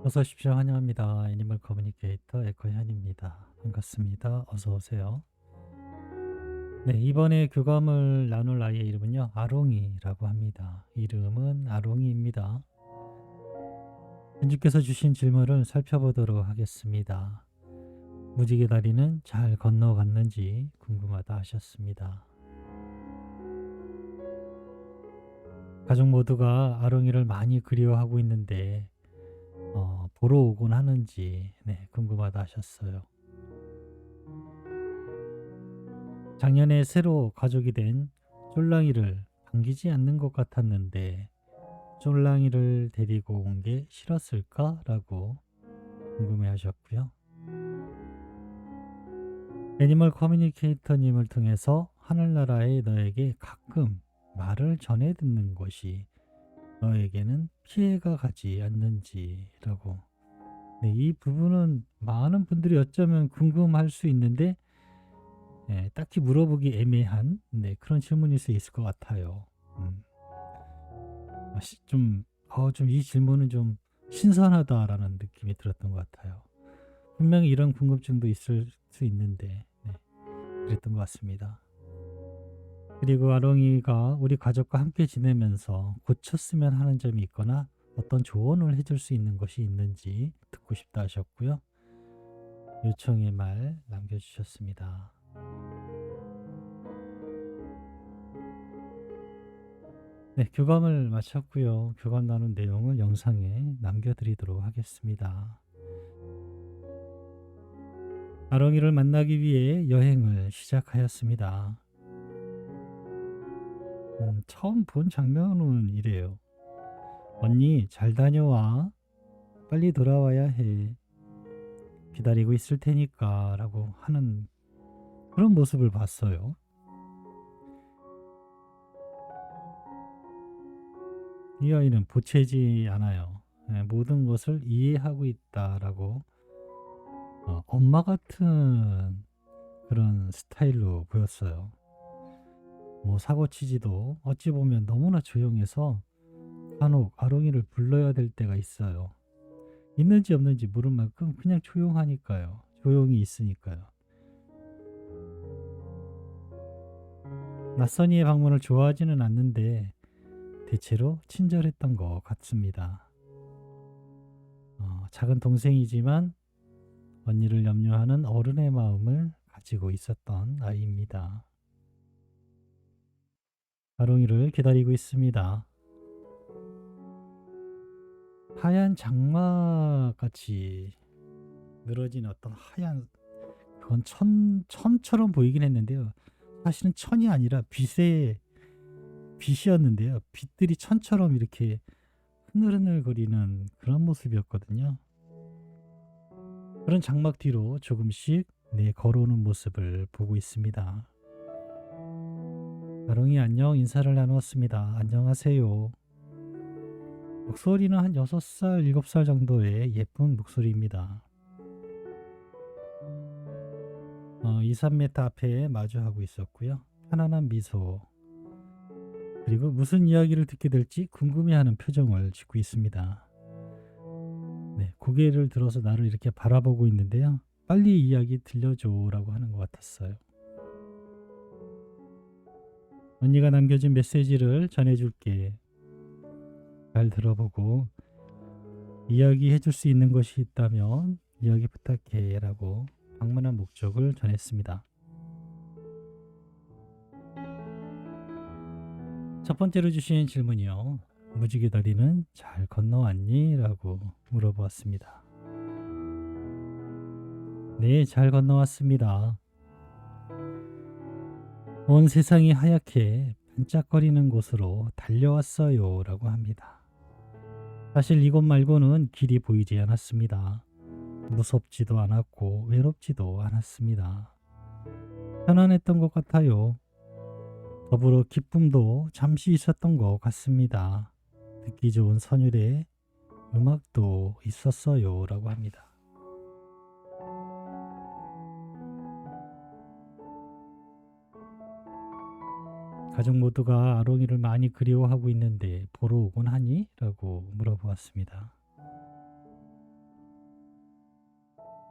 어서 오십시오. 환영합니다. 애니멀 커뮤니케이터 에코현입니다. 반갑습니다. 어서 오세요. 네, 이번에 교감을 나눌 아이의 이름은요, 아롱이라고 합니다. 이름은 아롱이입니다. 연주께서 주신 질문을 살펴보도록 하겠습니다. 무지개 다리는 잘 건너갔는지 궁금하다 하셨습니다. 가족 모두가 아롱이를 많이 그리워하고 있는데 보러 오곤 하는지 궁금하다 하셨어요. 작년에 새로 가족이 된 쫄랑이를 반기지 않는 것 같았는데 쫄랑이를 데리고 온 게 싫었을까라고 궁금해 하셨고요. 애니멀 커뮤니케이터님을 통해서 하늘나라의 너에게 가끔 말을 전해 듣는 것이 너에게는 피해가 가지 않는지라고. 네, 이 부분은 많은 분들이 어쩌면 궁금할 수 있는데 딱히 물어보기 애매한 그런 질문일 수 있을 것 같아요. 좀 이 질문은 좀 신선하다라는 느낌이 들었던 것 같아요. 분명히 이런 궁금증도 있을 수 있는데 그랬던 것 같습니다. 그리고 아롱이가 우리 가족과 함께 지내면서 고쳤으면 하는 점이 있거나 어떤 조언을 해줄 수 있는 것이 있는지 듣고 싶다 하셨고요. 요청의 말 남겨주셨습니다. 네, 교감을 마쳤고요. 교감 나눈 내용을 영상에 남겨드리도록 하겠습니다. 아롱이를 만나기 위해 여행을 시작하였습니다. 처음 본 장면은 이래요. 언니 잘 다녀와. 빨리 돌아와야 해. 기다리고 있을 테니까 라고 하는 그런 모습을 봤어요. 이 아이는 보채지 않아요. 모든 것을 이해하고 있다라고 엄마 같은 그런 스타일로 보였어요. 뭐 사고치지도 어찌 보면 너무나 조용해서 간혹 아롱이를 불러야 될 때가 있어요. 있는지 없는지 물을 만큼 그냥 조용하니까요. 조용히 있으니까요. 낯선 이의 방문을 좋아하지는 않는데 대체로 친절했던 것 같습니다. 작은 동생이지만 언니를 염려하는 어른의 마음을 가지고 있었던 아이입니다. 아롱이를 기다리고 있습니다. 하얀 장막같이 늘어진 어떤 하얀 그건 천처럼 보이긴 했는데요. 사실은 천이 아니라 빛이었는데요. 빛들이 천처럼 이렇게 흐늘흐늘거리는 그런 모습이었거든요. 그런 장막 뒤로 조금씩 걸어오는 모습을 보고 있습니다. 아롱이 안녕 인사를 나누었습니다. 안녕하세요. 목소리는 한 6살, 7살 정도의 예쁜 목소리입니다. 2, 3m 앞에 마주하고 있었고요. 편안한 미소 그리고 무슨 이야기를 듣게 될지 궁금해하는 표정을 짓고 있습니다. 고개를 들어서 나를 이렇게 바라보고 있는데요. 빨리 이야기 들려줘라고 하는 것 같았어요. 언니가 남겨준 메시지를 전해줄게. 잘 들어보고 이야기해줄 수 있는 것이 있다면 이야기 부탁해 라고 방문한 목적을 전했습니다. 첫 번째로 주신 질문이요. 무지개 다리는 잘 건너왔니? 라고 물어보았습니다. 네, 잘 건너왔습니다. 온 세상이 하얗게 반짝거리는 곳으로 달려왔어요 라고 합니다. 사실 이곳 말고는 길이 보이지 않았습니다. 무섭지도 않았고 외롭지도 않았습니다. 편안했던 것 같아요. 더불어 기쁨도 잠시 있었던 것 같습니다. 듣기 좋은 선율의 음악도 있었어요 라고 합니다. 가족 모두가 아롱이를 많이 그리워하고 있는데 보러 오곤 하니? 라고 물어보았습니다.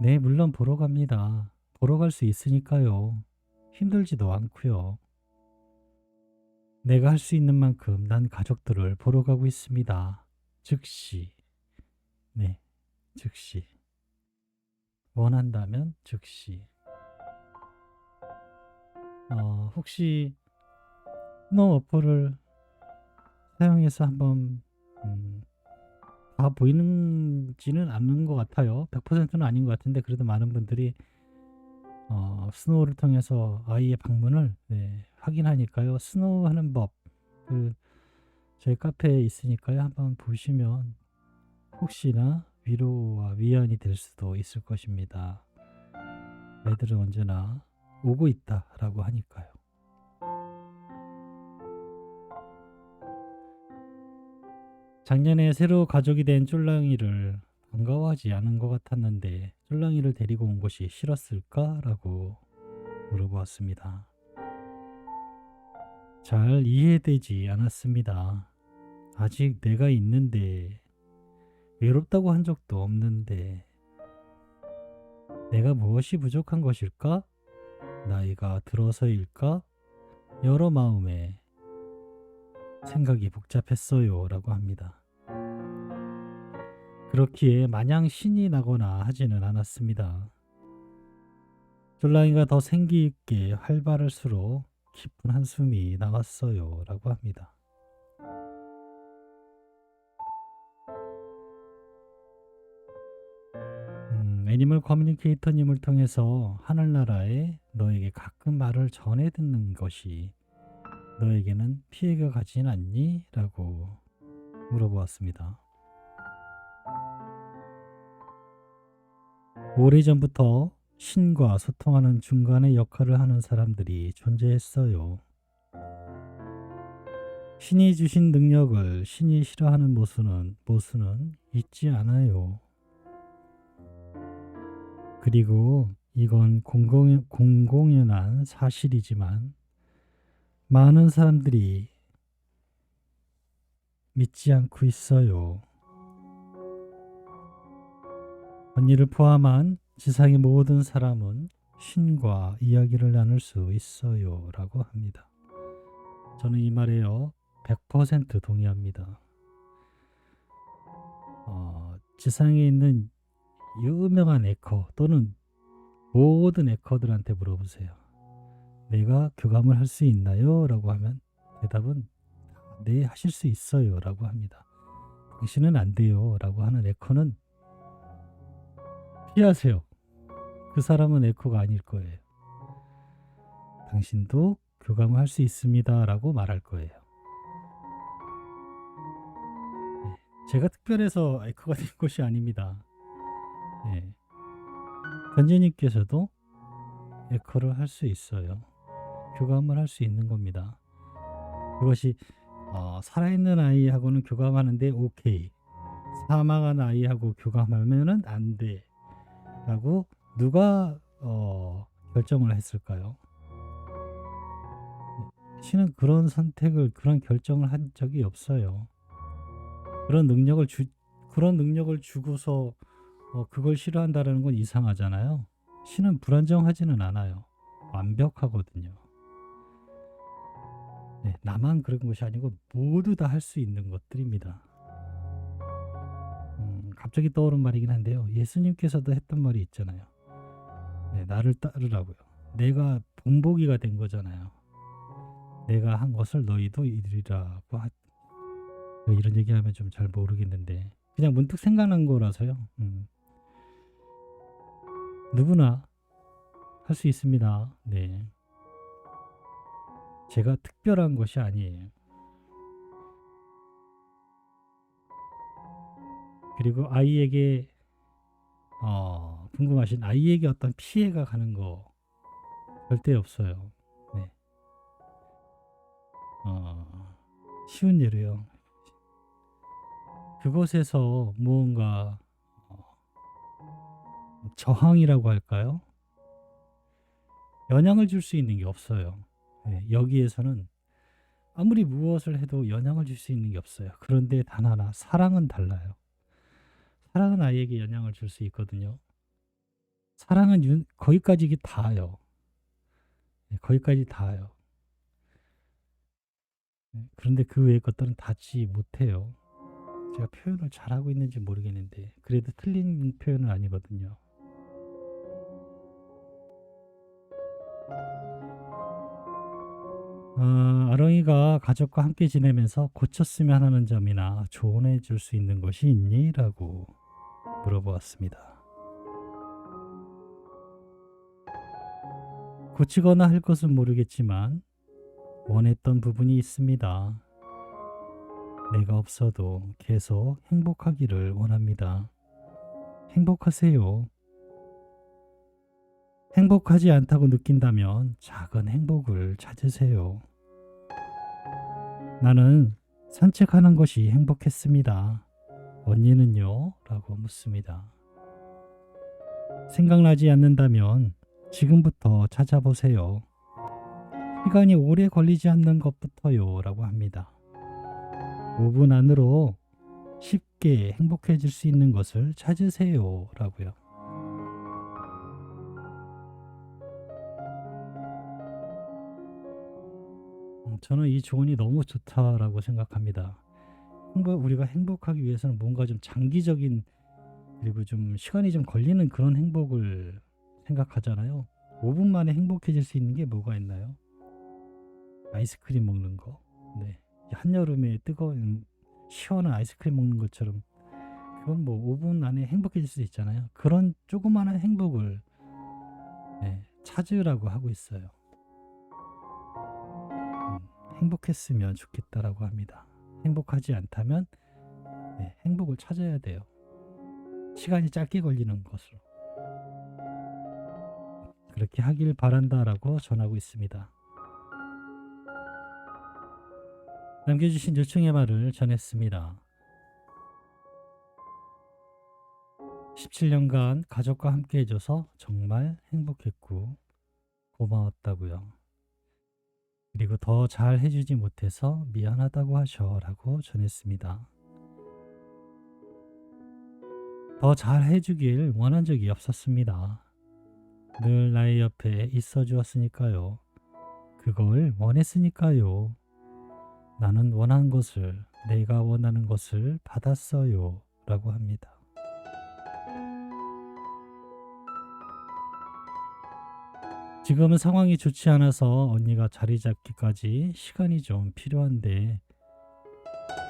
네, 물론 보러 갑니다. 보러 갈 수 있으니까요. 힘들지도 않고요. 내가 할 수 있는 만큼 난 가족들을 보러 가고 있습니다. 즉시. 네, 즉시. 원한다면 즉시. 혹시 스노우 어플을 사용해서 한번 다 보이는지는 않는 것 같아요. 100%는 아닌 것 같은데 그래도 많은 분들이 스노우를 통해서 아이의 방문을 확인하니까요. 스노우 하는 법을 저희 카페에 있으니까요. 한번 보시면 혹시나 위로와 위안이 될 수도 있을 것입니다. 애들은 언제나 오고 있다라고 하니까요. 작년에 새로 가족이 된 쫄랑이를 반가워하지 않은 것 같았는데 쫄랑이를 데리고 온 것이 싫었을까라고 물어보았습니다. 잘 이해되지 않았습니다. 아직 내가 있는데 외롭다고 한 적도 없는데 내가 무엇이 부족한 것일까? 나이가 들어서일까? 여러 마음에 생각이 복잡했어요 라고 합니다. 그렇기에 마냥 신이 나거나 하지는 않았습니다. 쫄랑이가 더 생기 있게 활발할수록 깊은 한숨이 나왔어요 라고 합니다. 애니멀 커뮤니케이터님을 통해서 하늘나라에 너에게 가끔 말을 전해 듣는 것이 너에게는 피해가 가진 않니? 라고 물어보았습니다. 오래전부터 신과 소통하는 중간의 역할을 하는 사람들이 존재했어요. 신이 주신 능력을 신이 싫어하는 모순은 있지 않아요. 그리고 이건 공공연한 사실이지만 많은 사람들이 믿지 않고 있어요. 언니를 포함한 지상의 모든 사람은 신과 이야기를 나눌 수 있어요 라고 합니다. 저는 이 말에요 100% 동의합니다. 지상에 있는 유명한 에커 또는 모든 에커들한테 물어보세요. 내가 교감을 할 수 있나요? 라고 하면 대답은 네, 하실 수 있어요 라고 합니다. 당신은 안 돼요 라고 하는 에커는 피하세요. 그 사람은 에코가 아닐 거예요. 당신도 교감을 할 수 있습니다 라고 말할 거예요. 제가 특별해서 에코가 된 것이 아닙니다. 견지님께서도 에코를 할 수 있어요. 교감을 할 수 있는 겁니다. 그것이 살아있는 아이하고는 교감하는데 오케이, 사망한 아이하고 교감하면은 안 돼 라고 누가 결정을 했을까요? 신은 그런 선택을, 그런 결정을 한 적이 없어요. 그런 능력을 주고서 그걸 싫어한다는 건 이상하잖아요. 신은 불안정하지는 않아요. 완벽하거든요. 나만 그런 것이 아니고 모두 다 할 수 있는 것들입니다. 갑자기 떠오른 말이긴 한데요. 예수님께서도 했던 말이 있잖아요. 나를 따르라고요. 내가 본보기가 된 거잖아요. 내가 한 것을 너희도 이루리라고 이런 얘기하면 좀 잘 모르겠는데 그냥 문득 생각난 거라서요. 누구나 할 수 있습니다. 네. 제가 특별한 것이 아니에요. 그리고 아이에게 궁금하신 아이에게 어떤 피해가 가는 거 절대 없어요. 네. 쉬운 예로요. 그곳에서 무언가 저항이라고 할까요? 영향을 줄 수 있는 게 없어요. 여기에서는 아무리 무엇을 해도 영향을 줄 수 있는 게 없어요. 그런데 단 하나, 사랑은 달라요. 사랑은 아이에게 영향을 줄 수 있거든요. 사랑은 거기까지 닿아요. 네, 거기까지 닿아요. 네, 그런데 그 외의 것들은 닿지 못해요. 제가 표현을 잘하고 있는지 모르겠는데 그래도 틀린 표현은 아니거든요. 아롱이가 가족과 함께 지내면서 고쳤으면 하는 점이나 조언해 줄 수 있는 것이 있니? 라고 물어보았습니다. 고치거나 할 것은 모르겠지만 원했던 부분이 있습니다. 내가 없어도 계속 행복하기를 원합니다. 행복하세요. 행복하지 않다고 느낀다면 작은 행복을 찾으세요. 나는 산책하는 것이 행복했습니다. 언니는요? 라고 묻습니다. 생각나지 않는다면 지금부터 찾아보세요. 시간이 오래 걸리지 않는 것부터요. 라고 합니다. 5분 안으로 쉽게 행복해질 수 있는 것을 찾으세요. 라고요. 저는 이 조언이 너무 좋다라고 생각합니다. 우리가 행복하기 위해서는 뭔가 좀 장기적인 그리고 좀 시간이 좀 걸리는 그런 행복을 생각하잖아요. 5분 만에 행복해질 수 있는 게 뭐가 있나요? 아이스크림 먹는 거. 네. 한여름에 뜨거운 시원한 아이스크림 먹는 것처럼 그건 뭐 5분 안에 행복해질 수 있잖아요. 그런 조그마한 행복을 찾으라고 하고 있어요. 행복했으면 좋겠다라고 합니다. 행복하지 않다면 행복을 찾아야 돼요. 시간이 짧게 걸리는 것으로. 그렇게 하길 바란다라고 전하고 있습니다. 남겨주신 요청의 말을 전했습니다. 17년간 가족과 함께 해줘서 정말 행복했고 고마웠다고요. 그리고 더 잘 해주지 못해서 미안하다고 하셔라고 전했습니다. 더 잘 해주길 원한 적이 없었습니다. 늘 나의 옆에 있어 주었으니까요. 그걸 원했으니까요. 나는 원한 것을, 내가 원하는 것을 받았어요. 라고 합니다. 지금은 상황이 좋지 않아서 언니가 자리 잡기까지 시간이 좀 필요한데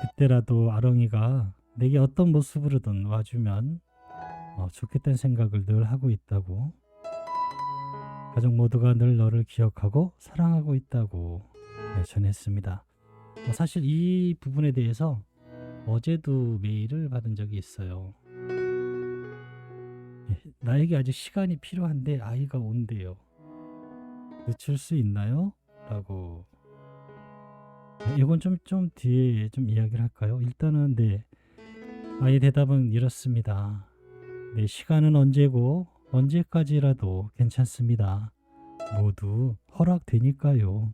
그때라도 아롱이가 내게 어떤 모습으로든 와주면 좋겠다는 생각을 늘 하고 있다고, 가족 모두가 늘 너를 기억하고 사랑하고 있다고 전했습니다. 사실 이 부분에 대해서 어제도 메일을 받은 적이 있어요. 나에게 아직 시간이 필요한데 아이가 온대요. 늦출 수 있나요? 라고. 이건 좀 뒤에 좀 이야기를 할까요? 일단은 아이의 대답은 이렇습니다. 내 시간은 언제고 언제까지라도 괜찮습니다. 모두 허락되니까요.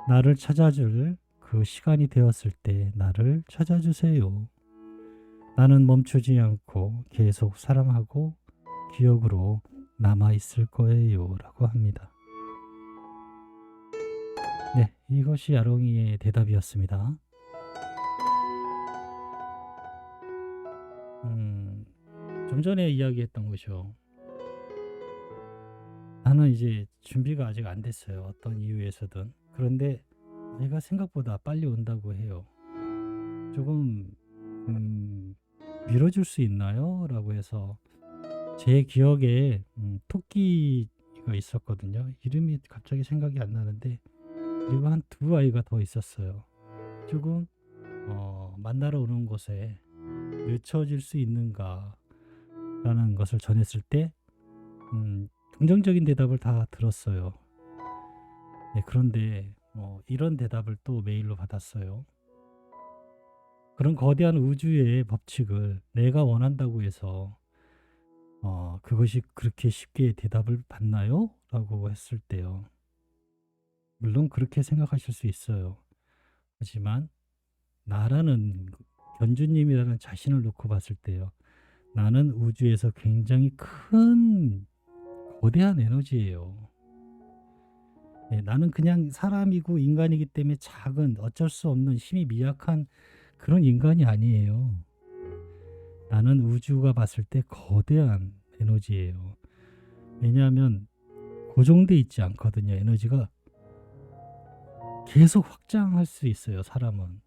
나를 찾아줄 그 시간이 되었을 때 나를 찾아주세요. 나는 멈추지 않고 계속 사랑하고 기억으로 남아있을 거예요. 라고 합니다. 네, 이것이 아롱이의 대답이었습니다. 좀 전에 이야기했던 것이요. 나는 이제 준비가 아직 안 됐어요. 어떤 이유에서든. 그런데 얘가 생각보다 빨리 온다고 해요. 조금 밀어줄 수 있나요? 라고 해서 제 기억에 토끼가 있었거든요. 이름이 갑자기 생각이 안 나는데, 그리고 한 두 아이가 더 있었어요. 조금 만나러 오는 곳에 늦춰질 수 있는가 라는 것을 전했을 때 긍정적인 대답을 다 들었어요. 네, 그런데 이런 대답을 또 메일로 받았어요. 그런 거대한 우주의 법칙을 내가 원한다고 해서 그것이 그렇게 쉽게 대답을 받나요? 라고 했을 때요. 물론 그렇게 생각하실 수 있어요. 하지만 나라는 견주님이라는 자신을 놓고 봤을 때요. 나는 우주에서 굉장히 큰 거대한 에너지예요. 예, 나는 그냥 사람이고 인간이기 때문에 작은 어쩔 수 없는 힘이 미약한 그런 인간이 아니에요. 나는 우주가 봤을 때 거대한 에너지예요. 왜냐하면 고정돼 있지 않거든요. 에너지가 계속 확장할 수 있어요. 사람은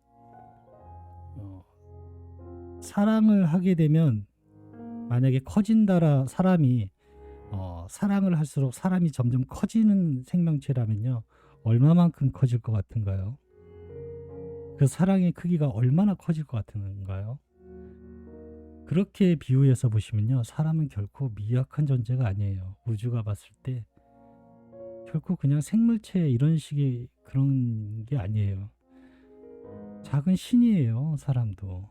사랑을 하게 되면 만약에 커진다라 사람이 사랑을 할수록 사람이 점점 커지는 생명체라면요. 얼마만큼 커질 것 같은가요? 그 사랑의 크기가 얼마나 커질 것 같은가요? 그렇게 비유해서 보시면요. 사람은 결코 미약한 존재가 아니에요. 우주가 봤을 때 결코 그냥 생물체 이런 식의 그런 게 아니에요. 작은 신이에요. 사람도.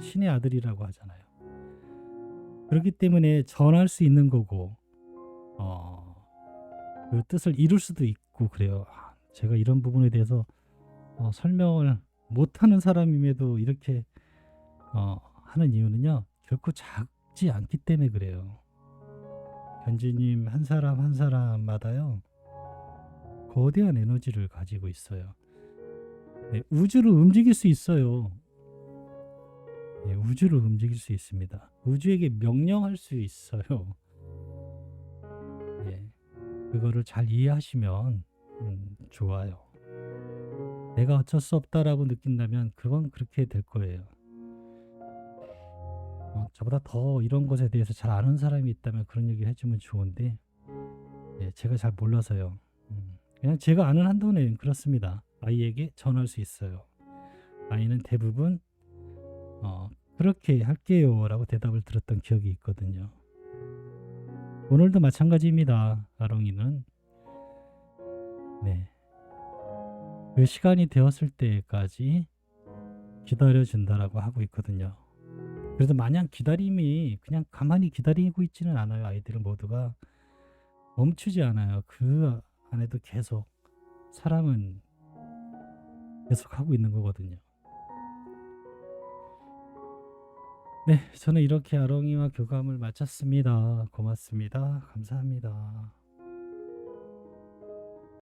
신의 아들이라고 하잖아요. 그렇기 때문에 전할 수 있는 거고 그 뜻을 이룰 수도 있고 그래요. 제가 이런 부분에 대해서 설명을 못하는 사람임에도 이렇게 하는 이유는요. 결코 작지 않기 때문에 그래요. 견주님 한 사람 한 사람마다요. 거대한 에너지를 가지고 있어요. 네, 우주를 움직일 수 있어요. 네, 우주를 움직일 수 있습니다. 우주에게 명령할 수 있어요. 네, 그거를 잘 이해하시면 좋아요. 내가 어쩔 수 없다라고 느낀다면 그건 그렇게 될 거예요. 저보다 더 이런 것에 대해서 잘 아는 사람이 있다면 그런 얘기 해주면 좋은데 제가 잘 몰라서요. 그냥 제가 아는 한도는 그렇습니다. 아이에게 전할 수 있어요. 아이는 대부분 그렇게 할게요 라고 대답을 들었던 기억이 있거든요. 오늘도 마찬가지입니다. 아롱이는 네, 그 시간이 되었을 때까지 기다려준다라고 하고 있거든요. 그래서 마냥 기다림이 그냥 가만히 기다리고 있지는 않아요. 아이들 모두가 멈추지 않아요. 그 안에도 계속 사람은 계속 하고 있는 거거든요. 네, 저는 이렇게 아롱이와 교감을 마쳤습니다. 고맙습니다. 감사합니다.